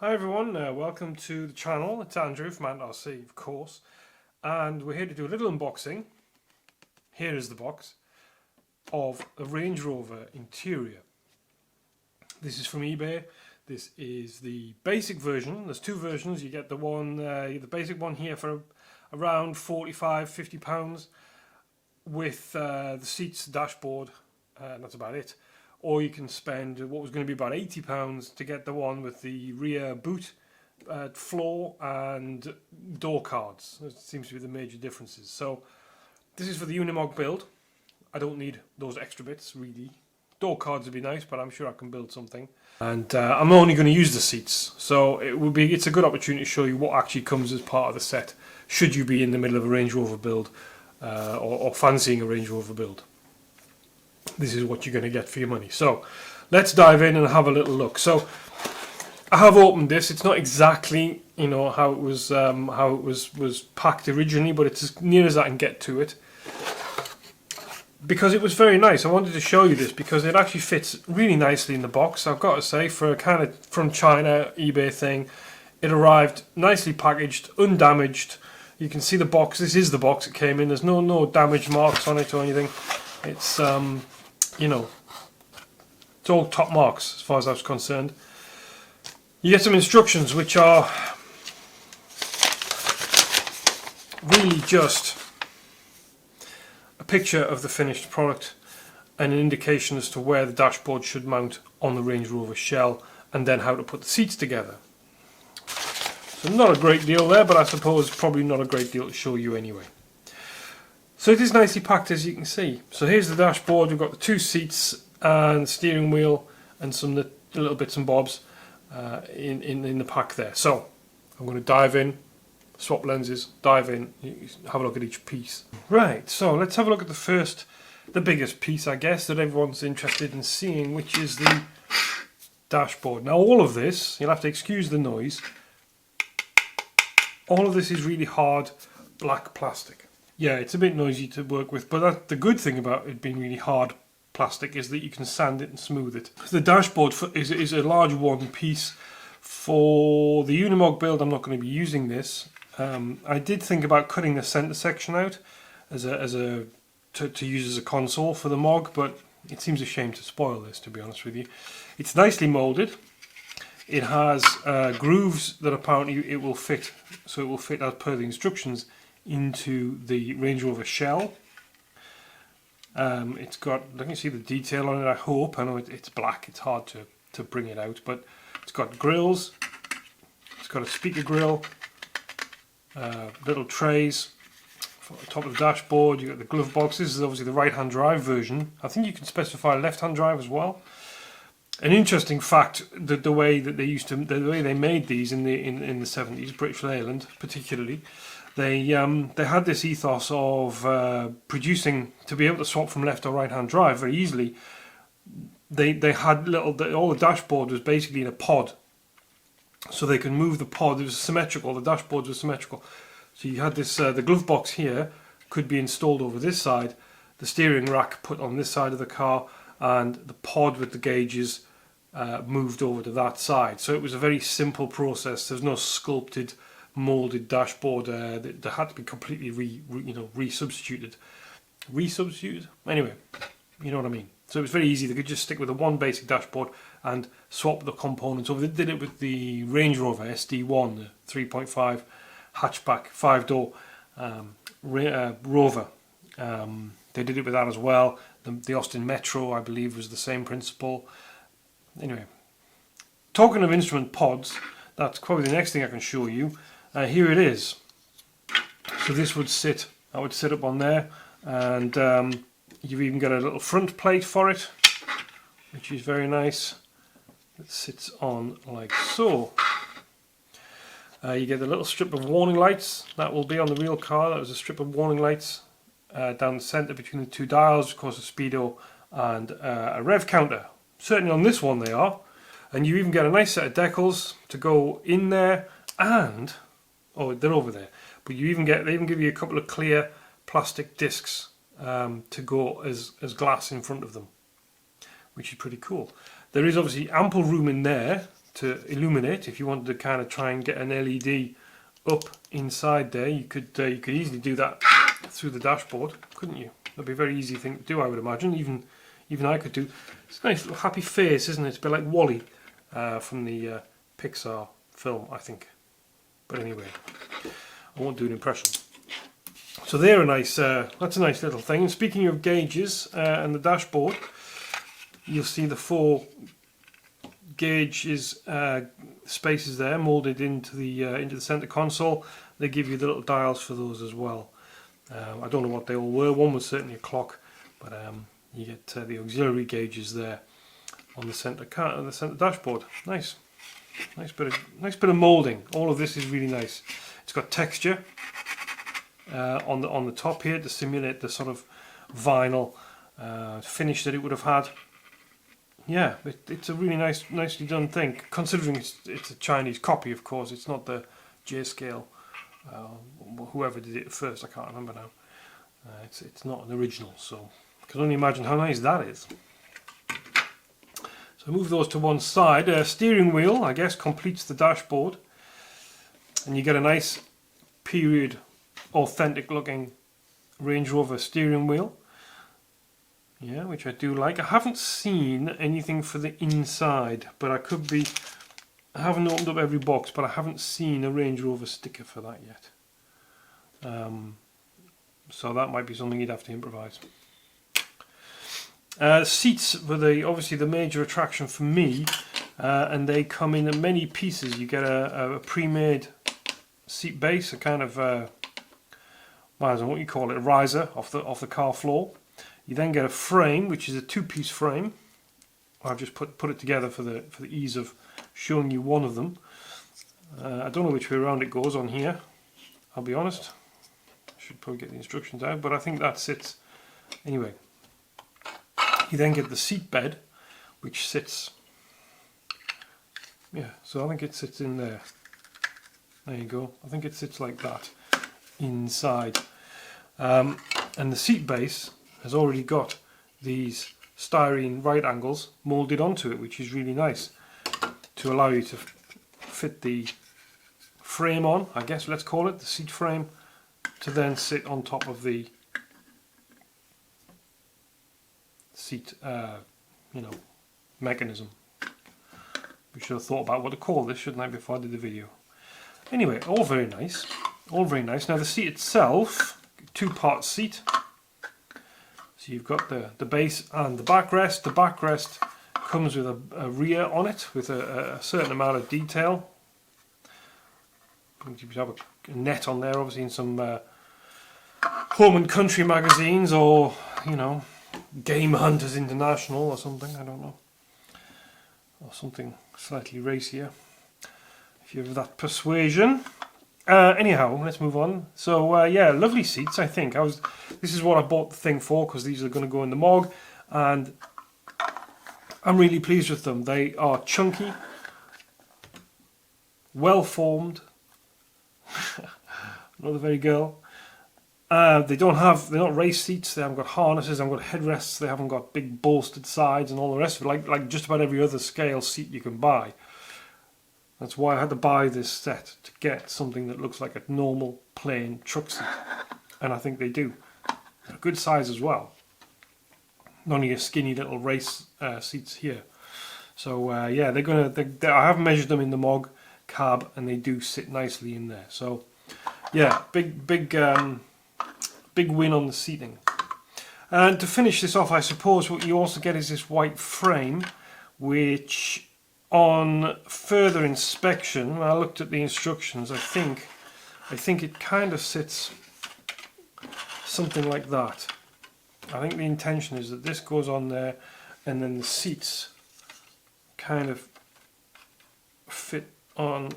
Hi everyone, welcome to the channel. It's Andrew from AntRC, of course, and we're here to do a little unboxing. Here is the box of a Range Rover interior. This is from eBay. This is the basic version. There's two versions. You get the basic one here for around £45–50 with the seats, dashboard, and that's about it. Or you can spend what was going to be about £80 to get the one with the rear boot, floor and door cards. That seems to be the major differences. So this is for the Unimog build. I don't need those extra bits really. Door cards would be nice, but I'm sure I can build something. And I'm only going to use the seats, so it's a good opportunity to show you what actually comes as part of the set, should you be in the middle of a Range Rover build or fancying a Range Rover build. This is what you're going to get for your money. So let's dive in and have a little look. So I have opened this. It's not exactly how it was packed originally, but it's as near as I can get to it. Because it was very nice. I wanted to show you this because it actually fits really nicely in the box. I've got to say, for a kind of from China eBay thing, it arrived nicely packaged, undamaged. You can see the box. This is the box it came in. There's no damage marks on it or anything. It's it's all top marks as far as I was concerned. You get some instructions which are really just a picture of the finished product and an indication as to where the dashboard should mount on the Range Rover shell, and then how to put the seats together. So not a great deal there, but I suppose probably not a great deal to show you anyway. So it is nicely packed, as you can see. So here's the dashboard. We've got the two seats and steering wheel and some little bits and bobs in the pack there. So I'm going to dive in, swap lenses, dive in, have a look at each piece. Right, so let's have a look at the biggest piece, I guess, that everyone's interested in seeing, which is the dashboard. Now all of this, you'll have to excuse the noise, all of this is really hard black plastic. Yeah, it's a bit noisy to work with, but the good thing about it being really hard plastic is that you can sand it and smooth it. The dashboard is a large one piece. For the Unimog build, I'm not going to be using this. I did think about cutting the centre section out to use as a console for the Mog, but it seems a shame to spoil this, to be honest with you. It's nicely moulded. It has grooves that apparently it will fit, so it will fit as per the instructions into the Range Rover shell. It's got, you can see the detail on it, I hope. I know it's black, it's hard to bring it out, but it's got grills, it's got a speaker grill, little trays on the top of the dashboard. You got the glove box. This is obviously the right-hand drive version. I think you can specify left-hand drive as well. An interesting fact, the way they made these in the 70s, British Leyland particularly, they had this ethos of producing, to be able to swap from left or right hand drive very easily. They had all the dashboard was basically in a pod, so they can move the pod. It was symmetrical. The dashboard was symmetrical, so you had this the glove box here could be installed over this side, the steering rack put on this side of the car, and the pod with the gauges moved over to that side. So it was a very simple process. There's no sculpted, moulded dashboard that had to be completely resubstituted. Anyway, you know what I mean. So it was very easy. They could just stick with the one basic dashboard and swap the components over. They did it with the Range Rover SD1, the 3.5 hatchback 5-door Rover. They did it with that as well. The Austin Metro, I believe, was the same principle. Anyway, talking of instrument pods, that's probably the next thing I can show you. Here it is. So this would sit, I would sit up on there, and you've even got a little front plate for it, which is very nice. It sits on like so. You get a little strip of warning lights that will be on the real car. That was a strip of warning lights down the centre between the two dials, of course, a speedo and a rev counter. Certainly on this one they are. And you even get a nice set of decals to go in there, and they're over there. But they even give you a couple of clear plastic discs to go as glass in front of them, which is pretty cool. There is obviously ample room in there to illuminate. If you wanted to kind of try and get an LED up inside there, you could easily do that through the dashboard, couldn't you? That'd be a very easy thing to do, I would imagine. Even I could do. It's a nice little happy face, isn't it? It's a bit like Wall-E from the Pixar film, I think. But anyway, I won't do an impression. So they're a nice. That's a nice little thing. And speaking of gauges and the dashboard, you'll see the 4 gauges spaces there molded into the center console. They give you the little dials for those as well. I don't know what they all were. One was certainly a clock, but you get the auxiliary gauges there on the center dashboard. Nice bit of molding. All of this is really nice. It's got texture on the top here to simulate the sort of vinyl finish that it would have had. Yeah, it's a really nicely done thing. Considering it's a Chinese copy, of course. It's not the J-scale. Whoever did it first, I can't remember now. It's not an original, so I can only imagine how nice that is. So move those to one side. Steering wheel, I guess, completes the dashboard, and you get a nice period, authentic looking Range Rover steering wheel. Yeah, which I do like. I haven't seen anything for the inside, but I haven't opened up every box, but I haven't seen a Range Rover sticker for that yet. So that might be something you'd have to improvise. Seats were obviously the major attraction for me, and they come in many pieces. You get a pre-made seat base, a kind of I don't know what you call it, a riser off the car floor. You then get a frame, which is a 2-piece frame. I've just put it together for the ease of showing you one of them. I don't know which way around it goes on here, I'll be honest. I should probably get the instructions out, but I think that's it. Anyway, you then get the seat bed, which sits, yeah, so I think it sits in there. There you go. I think it sits like that inside. And the seat base has already got these styrene right angles molded onto it, which is really nice to allow you to fit the frame on, I guess let's call it, the seat frame, to then sit on top of the seat mechanism. We should have thought about what to call this, shouldn't I, before I did the video. Anyway, all very nice. All very nice. Now the seat itself, 2-part seat. So you've got the base and the backrest. The backrest comes with a rear on it with a certain amount of detail. You have a net on there, obviously in some home and country magazines, or Game Hunters International or something, I don't know, or something slightly racier, if you have that persuasion. Anyhow, let's move on. So yeah, lovely seats. I think this is what I bought the thing for, because these are going to go in the MOG, and I'm really pleased with them. They are chunky, well formed. Another very girl. They're not race seats. They haven't got harnesses. They haven't got headrests. They haven't got big bolstered sides and all the rest of it. Like just about every other scale seat you can buy. That's why I had to buy this set, to get something that looks like a normal plain truck seat, and I think they do. They're a good size as well. Not only a skinny little race seats here. So yeah, I have measured them in the MOG cab, and they do sit nicely in there. So yeah, big win on the seating. And to finish this off, I suppose what you also get is this white frame, which on further inspection, when I looked at the instructions, I think it kind of sits something like that. I think the intention is that this goes on there, and then the seats kind of fit on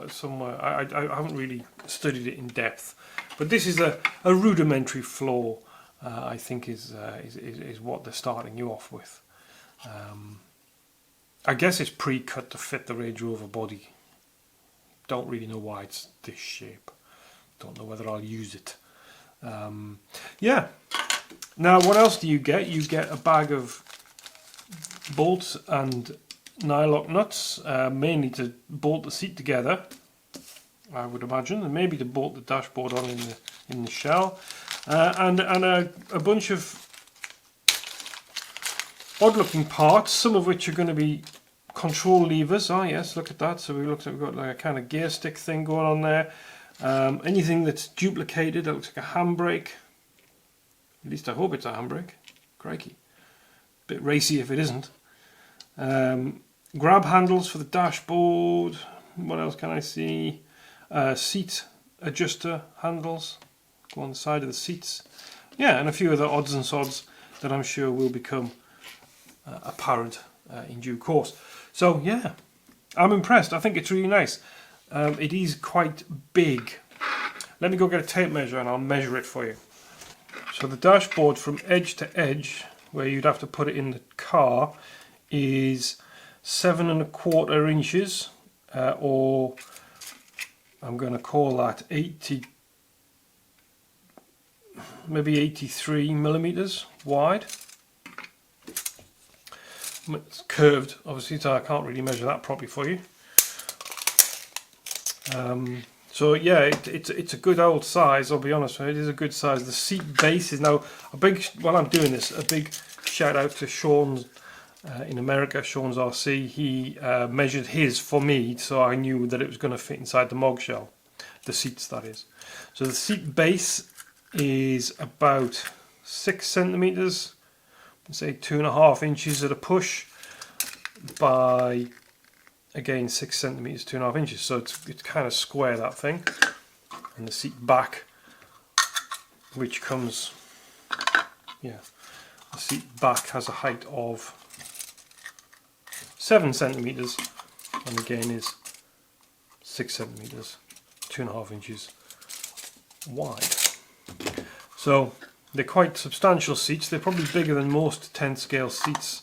somewhere. I haven't really studied it in depth, but this is a rudimentary floor. I think is what they're starting you off with. I guess it's pre-cut to fit the Range Rover body. Don't really know why it's this shape. Don't know whether I'll use it. Yeah. Now, what else do you get? You get a bag of bolts and nylock nuts, mainly to bolt the seat together, I would imagine, and maybe to bolt the dashboard on in the shell, and a bunch of odd looking parts, some of which are going to be control levers. Oh yes, look at that. So we've got like a kind of gear stick thing going on there. Anything that's duplicated, that looks like a handbrake. At least I hope it's a handbrake. Crikey. Bit racy if it isn't. Grab handles for the dashboard. What else can I see? Seat adjuster handles go on the side of the seats. Yeah, and a few other odds and sods that I'm sure will become apparent in due course. So yeah, I'm impressed. I think it's really nice. It is quite big. Let me go get a tape measure and I'll measure it for you. So the dashboard from edge to edge, where you'd have to put it in the car, is 7¼ inches, or I'm going to call that 80, maybe 83 millimeters wide. It's curved, obviously, so I can't really measure that properly for you. So yeah, it's a good old size. I'll be honest with you, it is a good size. The seat base is now a big. While I'm doing this, a big shout out to Sean's in America, Sean's RC. He measured his for me, so I knew that it was going to fit inside the Mog shell, the seats that is. So the seat base is about 6 centimeters. Say 2½ inches at a push by, again, 6 centimeters, 2½ inches. So it's kind of square, that thing. And the seat back, which comes, yeah, the seat back has a height of 7 centimeters, and again is 6 centimeters, 2½ inches wide. So they're quite substantial seats. They're probably bigger than most 10 scale seats,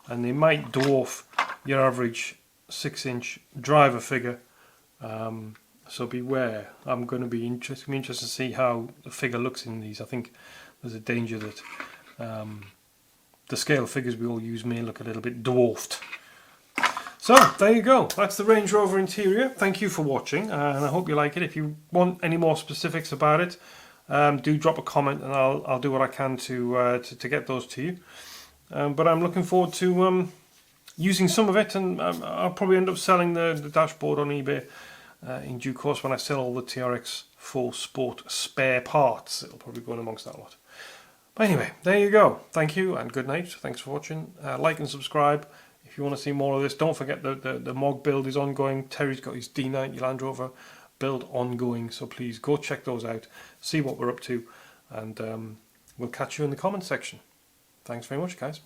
and they might dwarf your average 6-inch driver figure. So beware. I'm going to be interested to see how the figure looks in these. I think there's a danger that the scale figures we all use may look a little bit dwarfed. So there you go. That's the Range Rover interior. Thank you for watching, and I hope you like it. If you want any more specifics about it, do drop a comment, and I'll do what I can to get those to you. But I'm looking forward to using some of it, and I'll probably end up selling the dashboard on eBay in due course when I sell all the TRX 4 Sport spare parts. It'll probably go in amongst that lot. But anyway, there you go. Thank you and good night. Thanks for watching. Like and subscribe if you want to see more of this. Don't forget the Mog build is ongoing. Terry's got his D90 Land Rover build ongoing, so please go check those out, see what we're up to, and we'll catch you in the comments section. Thanks very much, guys.